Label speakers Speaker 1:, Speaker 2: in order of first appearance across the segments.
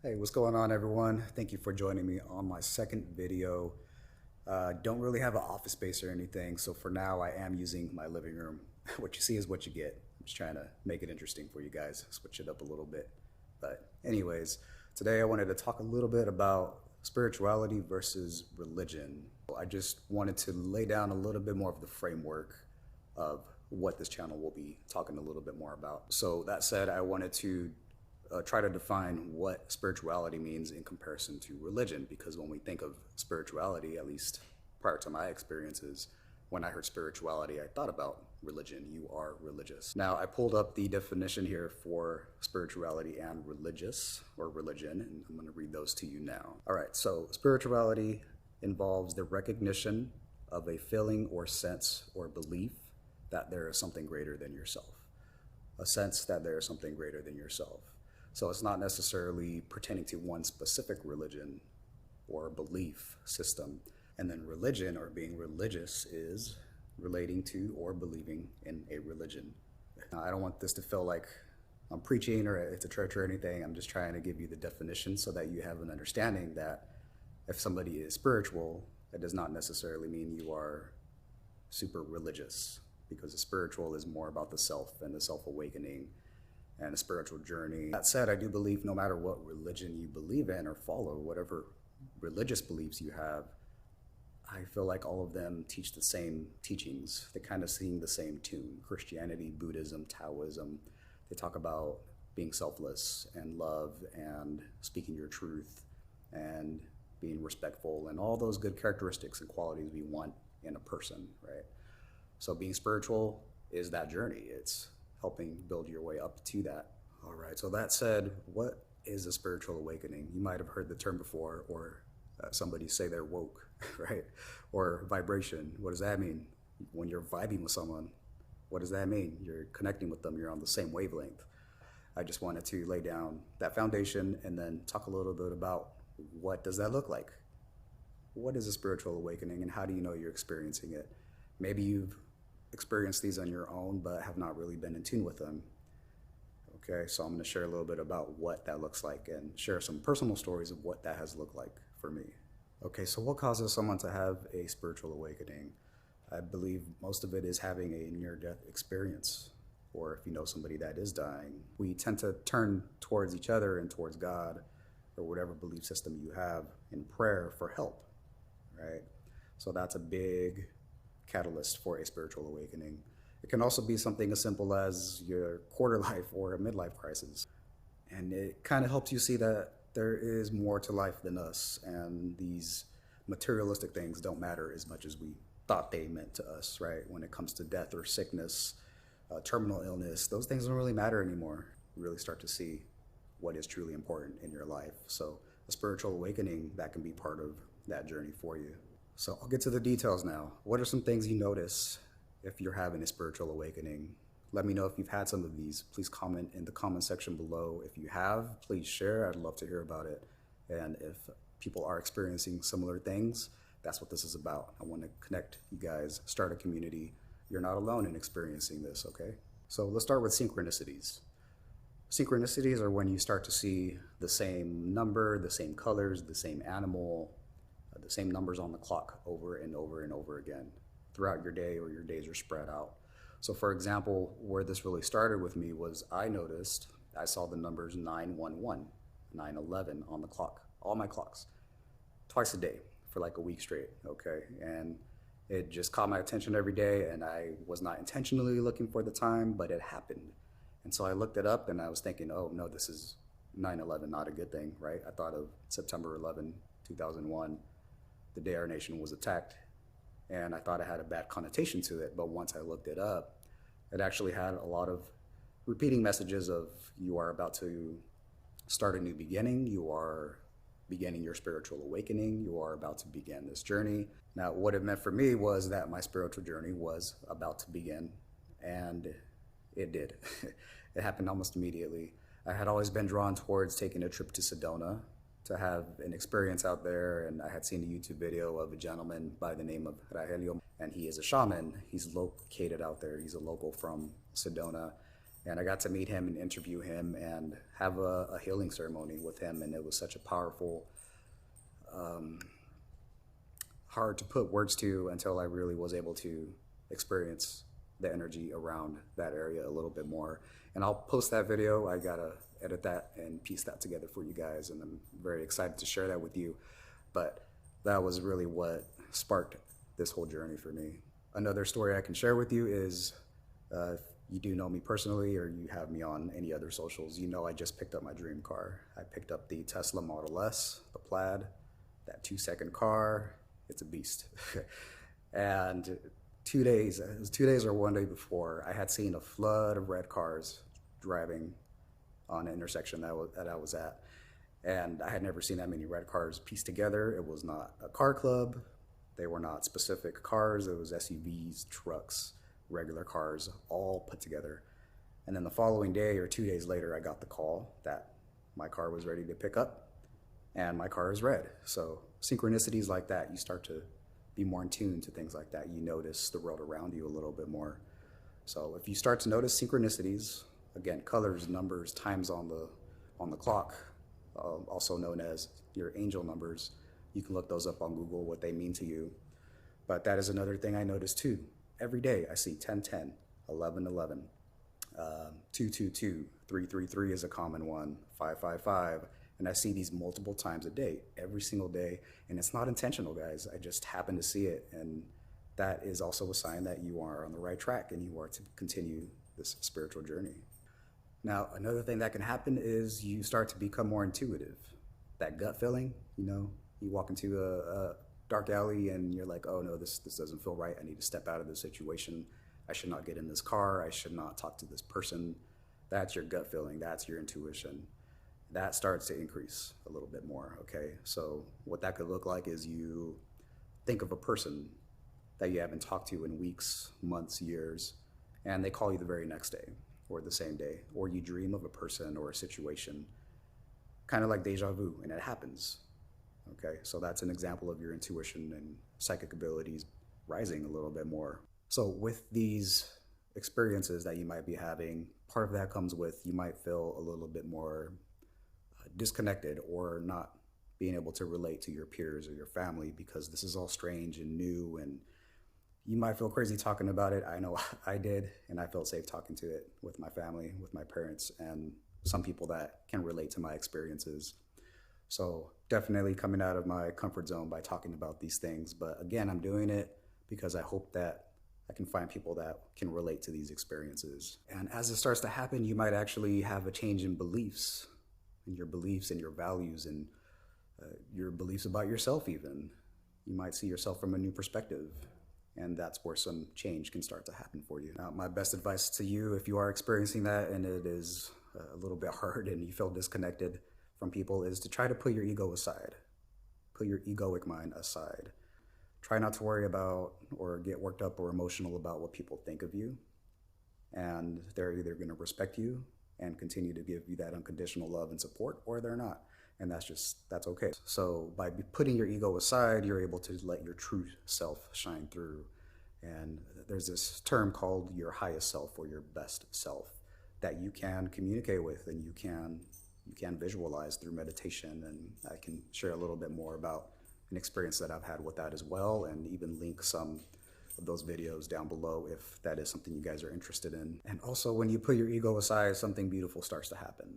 Speaker 1: Hey, what's going on, everyone? Thank you for joining me on my second video. Don't really have an office space or anything, so for now I am using my living room. What you see is what you get. I'm just trying to make it interesting for you guys, switch it up a little bit. But anyways, today I wanted to talk a little bit about spirituality versus religion. I just wanted to lay down a little bit more of the framework of what this channel will be talking a little bit more about. So that said, I wanted to try to define what spirituality means in comparison to religion, because when we think of spirituality, at least prior to my experiences, when I heard spirituality, I thought about religion. You are religious. Now, I pulled up the definition here for spirituality and religious, or religion, and I'm going to read those to you now. All right, so spirituality involves the recognition of a feeling or sense or belief that there is something greater than yourself. A sense that there is something greater than yourself. So it's not necessarily pertaining to one specific religion or belief system. And then religion, or being religious, is relating to or believing in a religion. Now, I don't want this to feel like I'm preaching or it's a church or anything. I'm just trying to give you the definition so that you have an understanding that if somebody is spiritual, that does not necessarily mean you are super religious, because the spiritual is more about the self and the self-awakening and a spiritual journey. That said, I do believe no matter what religion you believe in or follow, whatever religious beliefs you have, I feel like all of them teach the same teachings. They kind of sing the same tune. Christianity, Buddhism, Taoism, they talk about being selfless and love and speaking your truth and being respectful and all those good characteristics and qualities we want in a person, right? So being spiritual is that journey. It's helping build your way up to that. All right, so that said, what is a spiritual awakening? You might have heard the term before, or somebody say they're woke, right? Or vibration. What does that mean? When you're vibing with someone, what does that mean? You're connecting with them, you're on the same wavelength. I just wanted to lay down that foundation and then talk a little bit about what does that look like? What is a spiritual awakening and how do you know you're experiencing it? Maybe you've experienced these on your own but have not really been in tune with them. Okay, so I'm going to share a little bit about what that looks like and share some personal stories of what that has looked like for me. Okay, so what causes someone to have a spiritual awakening? I believe most of it is having a near-death experience, or if you know somebody that is dying. We tend to turn towards each other and towards God or whatever belief system you have in prayer for help, right? So that's a big catalyst for a spiritual awakening. It can also be something as simple as your quarter life or a midlife crisis. And it kind of helps you see that there is more to life than us, and these materialistic things don't matter as much as we thought they meant to us, right? When it comes to death or sickness, terminal illness, those things don't really matter anymore. You really start to see what is truly important in your life. So a spiritual awakening, that can be part of that journey for you. So I'll get to the details now. What are some things you notice if you're having a spiritual awakening? Let me know if you've had some of these. Please comment in the comment section below. If you have, please share. I'd love to hear about it. And if people are experiencing similar things, that's what this is about. I want to connect you guys, start a community. You're not alone in experiencing this, okay? So let's start with synchronicities. Synchronicities are when you start to see the same number, the same colors, the same animal, the same numbers on the clock over and over and over again throughout your day, or your days are spread out. So for example, where this really started with me was I saw the numbers 911, 911 on the clock, all my clocks, twice a day for like a week straight, okay? And it just caught my attention every day, and I was not intentionally looking for the time, but it happened. And so I looked it up and I was thinking, oh no, this is 9/11, not a good thing, right? I thought of September 11, 2001, the day our nation was attacked, and I thought it had a bad connotation to it. But once I looked it up, it actually had a lot of repeating messages of you are about to start a new beginning, you are beginning your spiritual awakening, you are about to begin this journey. Now, what it meant for me was that my spiritual journey was about to begin, and it did. It happened almost immediately. I had always been drawn towards taking a trip to Sedona to have an experience out there, and I had seen a YouTube video of a gentleman by the name of Rahelio, and he is a shaman. He's located out there. He's a local from Sedona, And I got to meet him and interview him and have a healing ceremony with him. And it was such a powerful, hard to put words to until I really was able to experience the energy around that area a little bit more. And I'll post that video. I gotta edit that and piece that together for you guys. And I'm very excited to share that with you. But that was really what sparked this whole journey for me. Another story I can share with you is, if you do know me personally or you have me on any other socials, you know I just picked up my dream car. I picked up the Tesla Model S, the Plaid, that 2-second car. It's a beast. And 2 days, it was 2 days or 1 day before, I had seen a flood of red cars driving on an intersection that I was at. And I had never seen that many red cars pieced together. It was not a car club. They were not specific cars. It was SUVs, trucks, regular cars, all put together. And then the following day or 2 days later, I got the call that my car was ready to pick up, and my car is red. So synchronicities like that, you start to be more in tune to things like that. You notice the world around you a little bit more. So if you start to notice synchronicities, again, colors, numbers, times on the clock, also known as your angel numbers, you can look those up on Google, what they mean to you. But that is another thing I notice too. Every day I see 1010, 1111, 222, 333 is a common one, 555. And I see these multiple times a day, every single day. And it's not intentional, guys. I just happen to see it. And that is also a sign that you are on the right track and you are to continue this spiritual journey. Now, another thing that can happen is you start to become more intuitive. That gut feeling, you walk into a dark alley and you're like, oh no, this doesn't feel right. I need to step out of this situation. I should not get in this car. I should not talk to this person. That's your gut feeling. That's your intuition. That starts to increase a little bit more, okay? So what that could look like is you think of a person that you haven't talked to in weeks, months, years, and they call you the very next day or the same day, or you dream of a person or a situation, kind of like deja vu, and it happens, okay? So that's an example of your intuition and psychic abilities rising a little bit more. So with these experiences that you might be having, part of that comes with you might feel a little bit more disconnected or not being able to relate to your peers or your family because this is all strange and new, and you might feel crazy talking about it. I know I did, and I felt safe talking to it with my family, with my parents, and some people that can relate to my experiences. So definitely coming out of my comfort zone by talking about these things. But again, I'm doing it because I hope that I can find people that can relate to these experiences. And as it starts to happen, you might actually have a change in beliefs, and your beliefs and your values and your beliefs about yourself even. You might see yourself from a new perspective, and that's where some change can start to happen for you. Now, my best advice to you, if you are experiencing that and it is a little bit hard and you feel disconnected from people, is to try to put your ego aside. Put your egoic mind aside. Try not to worry about or get worked up or emotional about what people think of you. And they're either going to respect you and continue to give you that unconditional love and support, or they're not. And that's okay. So by putting your ego aside, you're able to let your true self shine through. And there's this term called your highest self or your best self that you can communicate with and you can visualize through meditation. And I can share a little bit more about an experience that I've had with that as well, and even link some of those videos down below if that is something you guys are interested in. And also, when you put your ego aside, something beautiful starts to happen.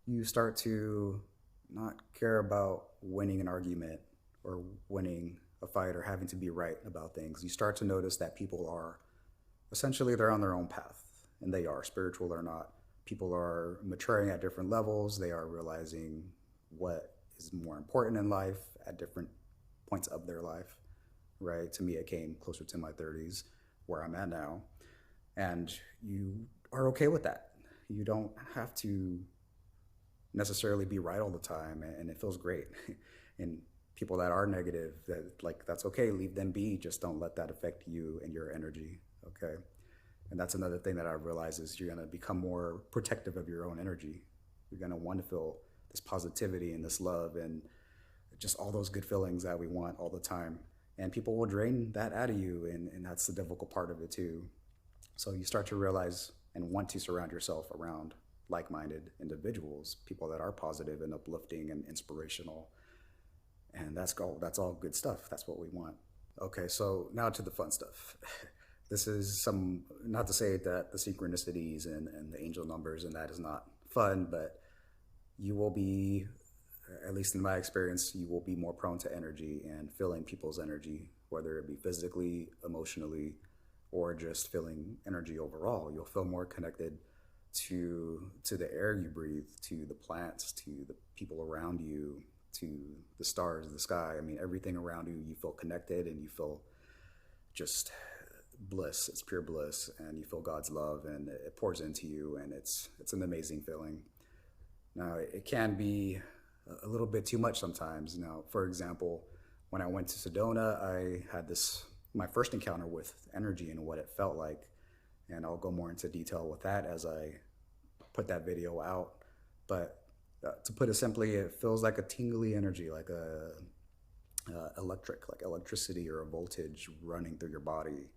Speaker 1: You start to not care about winning an argument or winning a fight or having to be right about things. You start to notice that people are essentially, they're on their own path, and they are, spiritual or not. People are maturing at different levels. They are realizing what is more important in life at different points of their life. Right? To me, it came closer to my 30s, where I'm at now. And you are okay with that. You don't have to necessarily be right all the time, and it feels great. And people that are negative, that's okay, leave them be. Just don't let that affect you and your energy, okay? And that's another thing that I realize is you're gonna become more protective of your own energy. You're gonna want to feel this positivity and this love and just all those good feelings that we want all the time. And people will drain that out of you, and that's the difficult part of it too. So you start to realize and want to surround yourself around like-minded individuals, people that are positive and uplifting and inspirational. And that's all good stuff. That's what we want. Okay, so now to the fun stuff. This is some, not to say that the synchronicities and the angel numbers and that is not fun, but you will be, at least in my experience, you will be more prone to energy and feeling people's energy, whether it be physically, emotionally, or just feeling energy overall. You'll feel more connected to the air you breathe, to the plants, to the people around you, to the stars, the sky. I mean, everything around you, you feel connected and you feel just bliss. It's pure bliss, and you feel God's love, and it pours into you, and it's an amazing feeling. Now, it can be a little bit too much sometimes. Now, for example, when I went to Sedona, I had my first encounter with energy and what it felt like, and I'll go more into detail with that as I put that video out. But to put it simply, it feels like a tingly energy, like electricity or a voltage running through your body.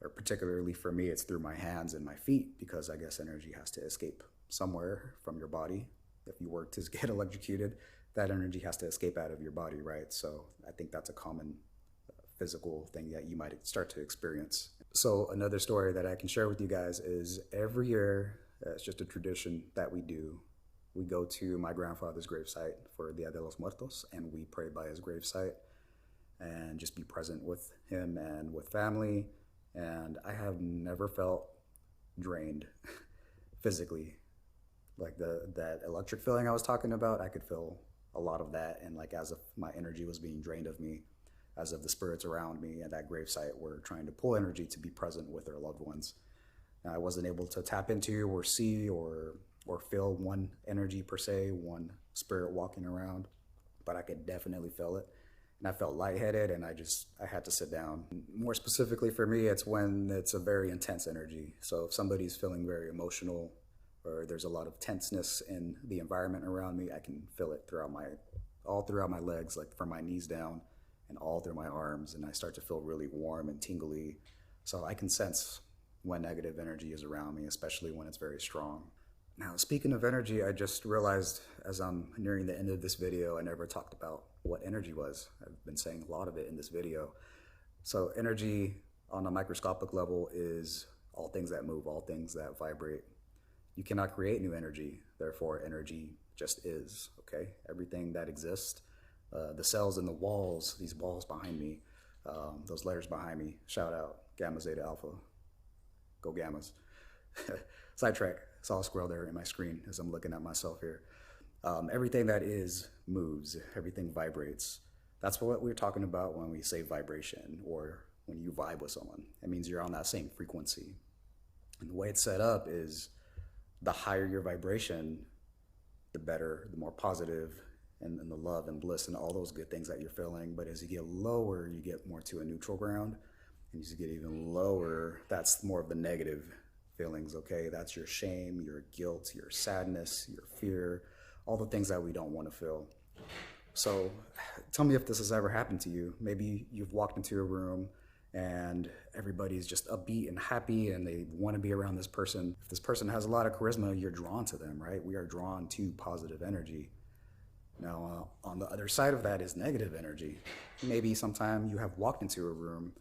Speaker 1: Or particularly for me, it's through my hands and my feet, because I guess energy has to escape somewhere from your body. If you were to get electrocuted, that energy has to escape out of your body, right? So I think that's a common physical thing that you might start to experience. So another story that I can share with you guys is every year, it's just a tradition that we do. We go to my grandfather's gravesite for Dia de los Muertos, and we pray by his gravesite and just be present with him and with family. And I have never felt drained physically. Like that electric feeling I was talking about, I could feel a lot of that, and like as if my energy was being drained of me, as if the spirits around me at that gravesite were trying to pull energy to be present with their loved ones. Now, I wasn't able to tap into or see or feel one energy per se, one spirit walking around, but I could definitely feel it. And I felt lightheaded, and I had to sit down. More specifically for me, it's when it's a very intense energy. So if somebody's feeling very emotional, or there's a lot of tenseness in the environment around me, I can feel it all throughout my legs, like from my knees down and all through my arms. And I start to feel really warm and tingly. So I can sense when negative energy is around me, especially when it's very strong. Now, speaking of energy, I just realized as I'm nearing the end of this video, I never talked about what energy was. I've been saying a lot of it in this video. So energy on a microscopic level is all things that move, all things that vibrate. You cannot create new energy, therefore energy just is, okay? Everything that exists, the cells in the walls, these walls behind me, those letters behind me, shout out, Gamma, Zeta, Alpha, go Gammas. Sidetrack, saw a squirrel there in my screen as I'm looking at myself here. Everything that is moves, everything vibrates. That's what we're talking about when we say vibration, or when you vibe with someone. It means you're on that same frequency. And the way it's set up is the higher your vibration, the better, the more positive, and the love and bliss and all those good things that you're feeling. But as you get lower, you get more to a neutral ground. And as you get even lower, that's more of the negative feelings, okay? That's your shame, your guilt, your sadness, your fear, all the things that we don't want to feel. So tell me if this has ever happened to you. Maybe you've walked into a room and everybody's just upbeat and happy and they want to be around this person. If this person has a lot of charisma, you're drawn to them, right? We are drawn to positive energy. Now, on the other side of that is negative energy. Maybe sometime you have walked into a room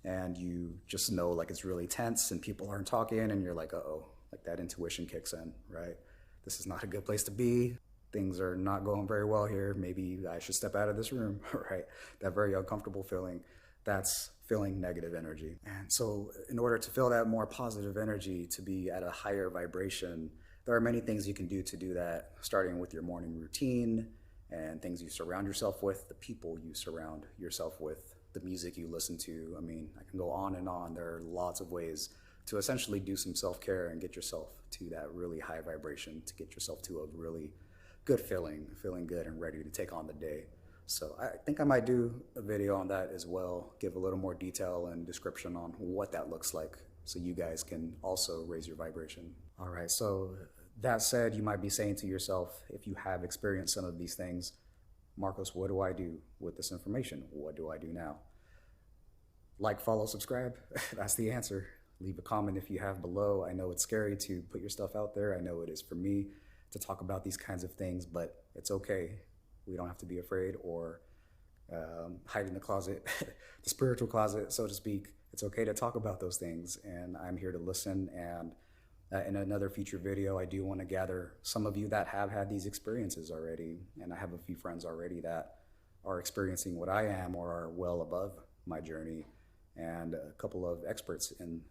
Speaker 1: and you just know like it's really tense and people aren't talking and you're like, uh-oh, like that intuition kicks in, right? This is not a good place to be. Things are not going very well here. Maybe I should step out of this room, right? That very uncomfortable feeling, that's feeling negative energy. And so in order to feel that more positive energy, to be at a higher vibration, there are many things you can do to do that, starting with your morning routine and things you surround yourself with, the people you surround yourself with, the music you listen to. I mean, I can go on and on. There are lots of ways to essentially do some self-care and get yourself to that really high vibration, to get yourself to a really good feeling good and ready to take on the day. So I think I might do a video on that as well, give a little more detail and description on what that looks like so you guys can also raise your vibration. All right, so that said, you might be saying to yourself, if you have experienced some of these things, Marcos, what do I do with this information? What do I do now? Like, follow, subscribe? That's the answer. Leave a comment if you have below. I know it's scary to put your stuff out there. I know it is for me to talk about these kinds of things, but it's okay. We don't have to be afraid or hide in the closet, the spiritual closet, so to speak. It's okay to talk about those things, and I'm here to listen. And in another future video, I do want to gather some of you that have had these experiences already, and I have a few friends already that are experiencing what I am or are well above my journey, and a couple of experts in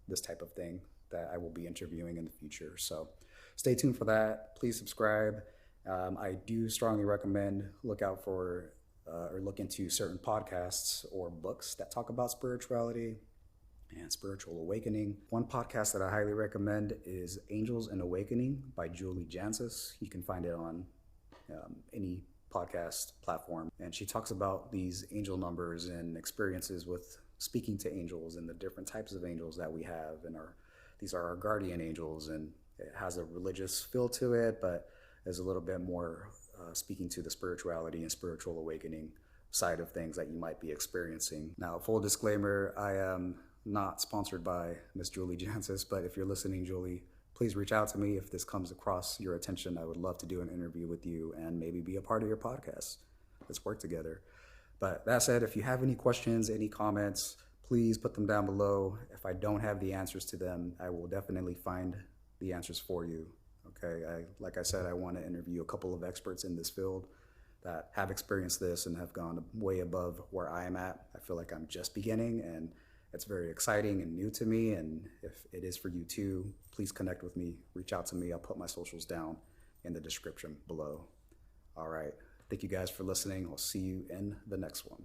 Speaker 1: this type of thing that I will be interviewing in the future. So stay tuned for that. Please subscribe. I do strongly recommend look out for or look into certain podcasts or books that talk about spirituality and spiritual awakening. One podcast that I highly recommend is Angels and Awakening by Julie Jancis. You can find it on any podcast platform. And she talks about these angel numbers and experiences with speaking to angels and the different types of angels that we have. And these are our guardian angels, and it has a religious feel to it, but there's a little bit more speaking to the spirituality and spiritual awakening side of things that you might be experiencing. Now, full disclaimer, I am not sponsored by Miss Julie Jancis, but if you're listening, Julie, please reach out to me if this comes across your attention. I would love to do an interview with you and maybe be a part of your podcast. Let's work together. But that said, if you have any questions, any comments, please put them down below. If I don't have the answers to them, I will definitely find the answers for you. Okay, like I said, I want to interview a couple of experts in this field that have experienced this and have gone way above where I am at. I feel like I'm just beginning, and it's very exciting and new to me. And if it is for you too, please connect with me, reach out to me. I'll put my socials down in the description below. All right, thank you guys for listening. I'll see you in the next one.